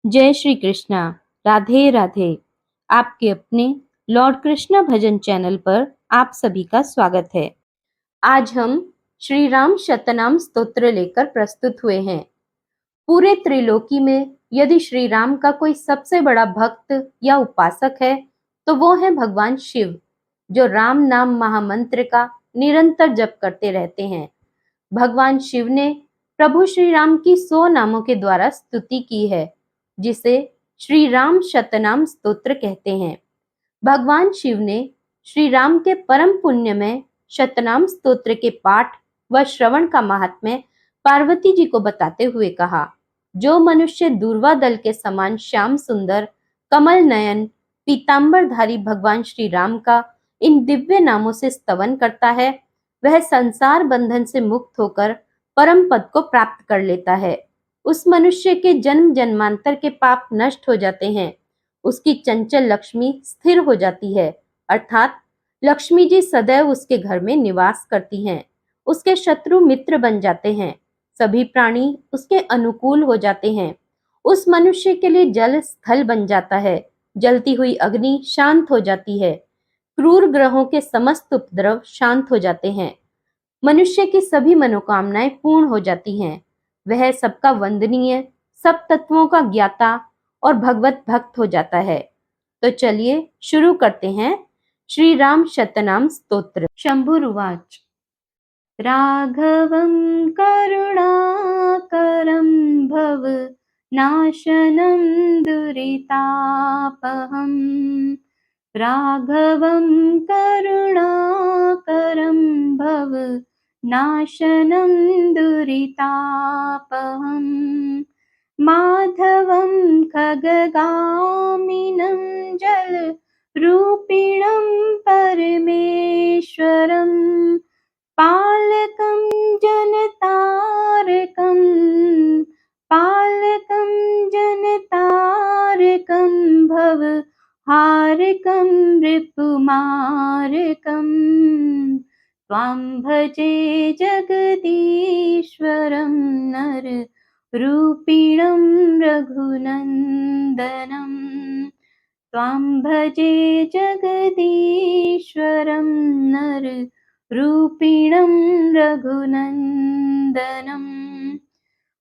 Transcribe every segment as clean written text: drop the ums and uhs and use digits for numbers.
जय श्री कृष्णा। राधे राधे। आपके अपने लॉर्ड कृष्णा भजन चैनल पर आप सभी का स्वागत है। आज हम श्री राम शतनाम स्तोत्र लेकर प्रस्तुत हुए हैं। पूरे त्रिलोकी में यदि श्री राम का कोई सबसे बड़ा भक्त या उपासक है तो वो है भगवान शिव, जो राम नाम महामंत्र का निरंतर जप करते रहते हैं। भगवान शिव ने प्रभु श्री राम की 100 नामों के द्वारा स्तुति की है, जिसे श्री राम शतनाम स्तोत्र कहते हैं। भगवान शिव ने श्री राम के परम पुण्यमय शतनाम स्तोत्र के पाठ व श्रवण का महात्म्य पार्वती जी को बताते हुए कहा, जो मनुष्य दूर्वा दल के समान श्याम सुंदर कमल नयन पीतांबरधारी भगवान श्री राम का इन दिव्य नामों से स्तवन करता है, वह संसार बंधन से मुक्त होकर परम पद को प्राप्त कर लेता है। उस मनुष्य के जन्म जन्मांतर के पाप नष्ट हो जाते हैं, उसकी चंचल लक्ष्मी स्थिर हो जाती है, अर्थात लक्ष्मी जी सदैव उसके घर में निवास करती हैं। उसके शत्रु मित्र बन जाते हैं, सभी प्राणी उसके अनुकूल हो जाते हैं। उस मनुष्य के लिए जल स्थल बन जाता है, जलती हुई अग्नि शांत हो जाती है, क्रूर ग्रहों के समस्त उपद्रव शांत हो जाते हैं, मनुष्य की सभी मनोकामनाएं पूर्ण हो जाती हैं। वह सबका वंदनीय, सब तत्वों का ज्ञाता और भगवत भक्त हो जाता है। तो चलिए शुरू करते हैं श्री राम शतनाम स्तोत्र। शंभुरुवाच। राघवं करुणाकरं भव नाशनं दुरितापहम्। राघवं करुणाकरं भव नाशनं दुरितापहम्। माधवं खगगामिनं जलरूपिणं परमेश्वरं पालकं जनतारकं पालकं जनतारकं भव हारकं रिपुमारकं त्वां भजे जगदीश्वरं नर रूपिणं रघुनन्दनं त्वां भजे जगदीश्वरं नर रूपिणं रघुनन्दनं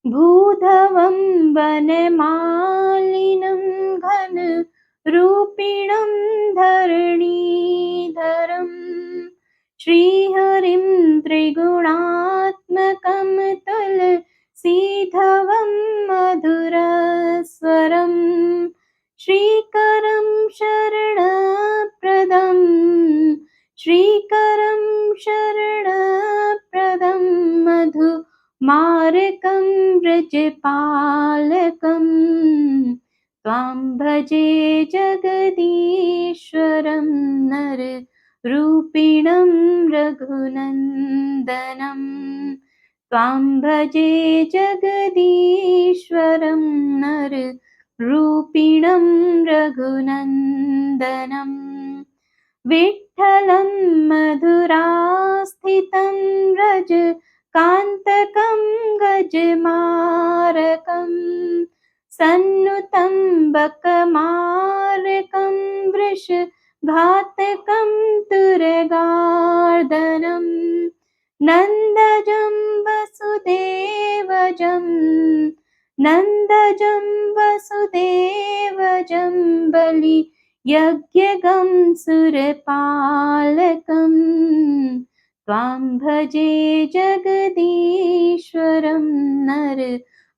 भूधवं वनमालिनं घन रूपिणं धरणीधरं श्रीहरिं त्रिगुणात्मकं तुलसीधवं मधुरस्वरं श्रीकरं शरणप्रदं श्रीकरं शरणप्रदं मधुमार्कं व्रजपालकं त्वां भजे जगदीश्वरं नर रूपिणं रघुनन्दनं त्वां भजे जगदीश्वरं नर रूपिणं रघुनन्दनं विठ्ठलं मधुरास्थितं व्रज कान्तकं गजमारकं सन्नुतं बकमारकं वृषघातकं तुरगार्दनं नन्दजं वसुदेवजं नन्दजं वसुदेवजं बलि यज्ञगं सुरपालकं त्वां भजे जगदीश्वरं नर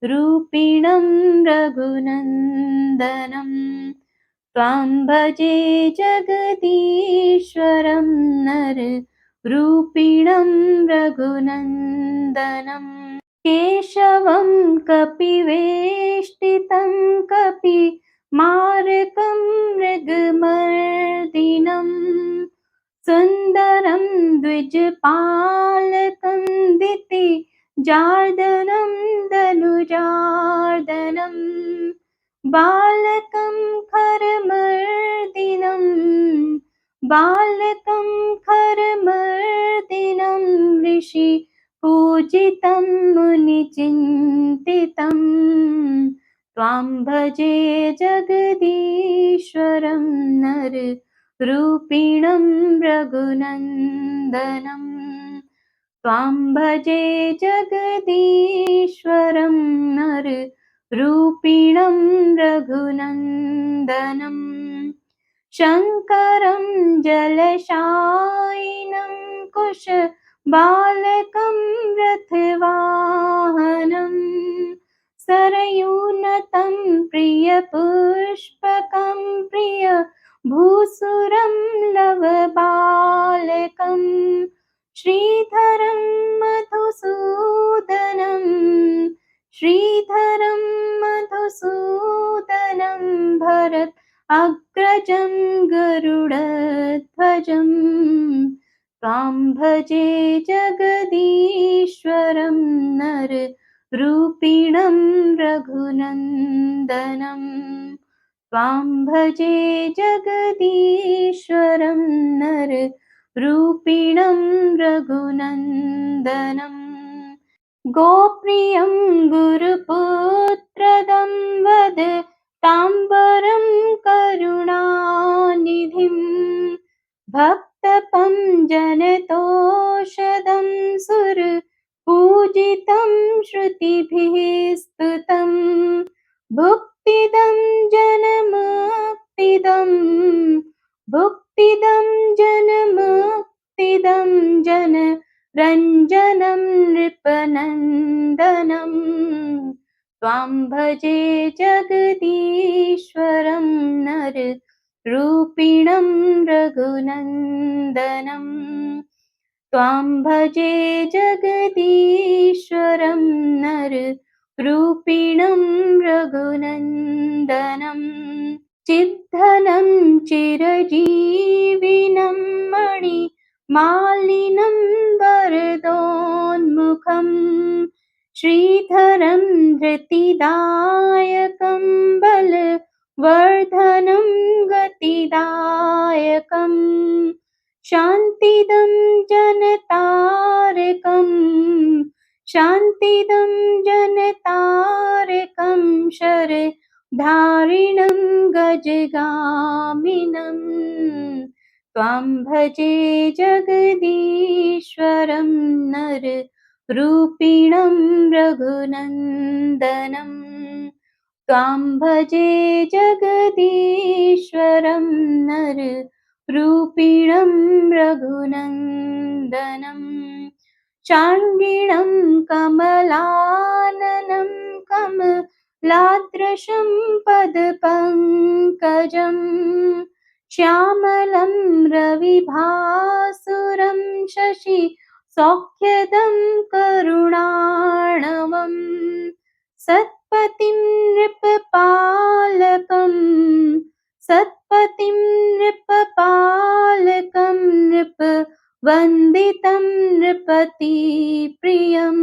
रूपिणं रघुनन्दनं त्वां भजे जगदीश्वरं नर रूपिणं रघुनन्दनं केशवं कपिवेष्टितं कपिमारकं मृगमर्दिनं सुन्दरं द्विजपालकं दितिजार्दनं धनुजार्दनं बालकं खरमर्दिनं बालकं खरमर्दिनं ऋषि पूजितं मुनिचिन्तितं त्वां भजे जगदीश्वरं नररूपिणं रघुनन्दनं त्वां भजे जगदीश्वरं नररूपिणं रघुनन्दनं शङ्करं जलशायिनं कुशबालकं रथवाहनं सरयूनतं प्रियपुष्पकं प्रियभूसुरं लवबालकं श्रीधरं मधुसूदनं श्रीधरं मधुसूदनं भरत अग्रजं गरुडध्वजं त्वां भजे जगदीश्वरं नररूपिणं रघुनन्दनं त्वां भजे जगदीश्वरं नररूपिणं रघुनन्दनं गोप्रियं गुरुपुत्रदं वद ताम्बरं करुणानिधिं भक्तपञ्जनतोषधं सुरपूजितं श्रुतिभिः स्तुतं भुक्तिदं जनमुक्तिदं भुक्तिदं जनमुक्तिदं जन रञ्जनं नृपनन्दनं त्वां भजे जगदीश्वरं नररूपिणं रघुनन्दनं त्वां भजे जगदीश्वरं नररूपिणं रघुनन्दनं चिद्धनं चिरजीविनं मणिमालिनं वरदोन्मुखं श्रीधरं धृतिदायकं बलवर्धनं गतिदायकं शान्तिदं जनतारकं शान्तिदं जनतारकं शरधारिणं गजगामिनं त्वां भजे जगदीश्वरं नररूपिणं रघुनन्दनं त्वां भजे जगदीश्वरं नररूपिणं रघुनन्दनं शार्ङ्गिणं कमलाननं कमलादृशं पदपङ्कजं श्यामलं रविभासुरं शशि सौख्यदं करुणार्णवं सत्पतिं नृपपालकं सत्पतिं नृपपालकं नृपवन्दितं नृपतिप्रियं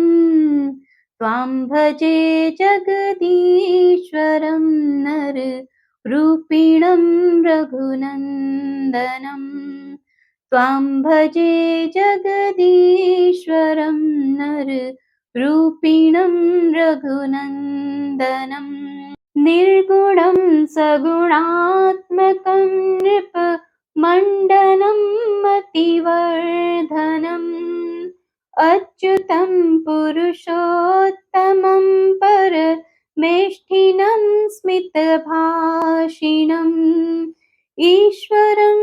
त्वां भजे जगदीश्वरं नररूपिणं रघुनन्दनं त्वां भजे जगदीश्वरं नररूपिणं रघुनन्दनं निर्गुणं सगुणात्मकं नृपमण्डनं मतिवर्धनम् अच्युतं पुरुषोत्तमं परमेष्ठिनं स्मितभाषिणम् ईश्वरं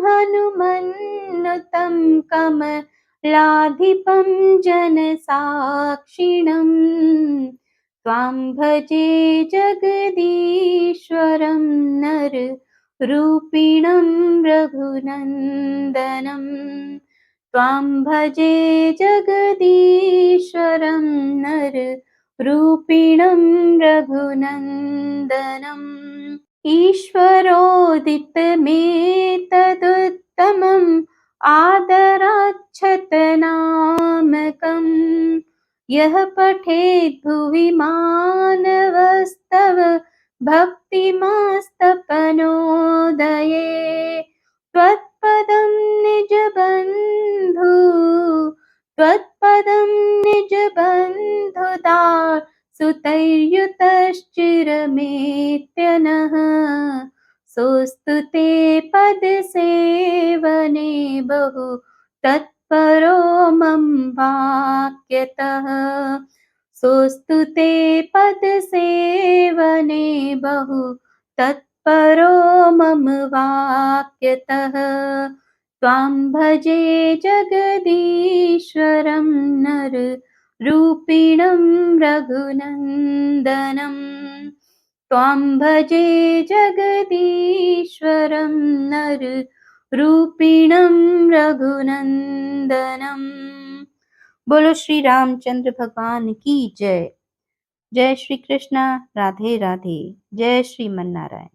हनुमन्नुतं कमलाधिपं जनसाक्षिणं त्वां भजे जगदीश्वरं नररूपिणं रघुनन्दनं त्वां भजे जगदीश्वरं नररूपिणं रघुनन्दनम् ईश्वरोदितमेतदुत्तमम् आदराच्छतनामकम् यः पठेत् भुवि मानवस्तव भक्तिमास्तपनोदये त्वत्पदं निजबन्धु पदं निजबन्धुदार सुतैर्युतश्चिरमेत्यनः सोऽस्तु ते पदसेवने बहु तत्परो मम वाक्यतः सोऽस्तु ते पदसेवने बहु तत्परो मम वाक्यतः त्वां भजे जगदीश्वरं नर रूपिणं रघुनन्दनं त्वां भजे जगदीश्वरं नर रूपिणं रघुनन्दनं। बोलो श्री रामचंद्र भगवान की जय। जय श्री कृष्णा। राधे राधे। जय श्रीमन नारायण।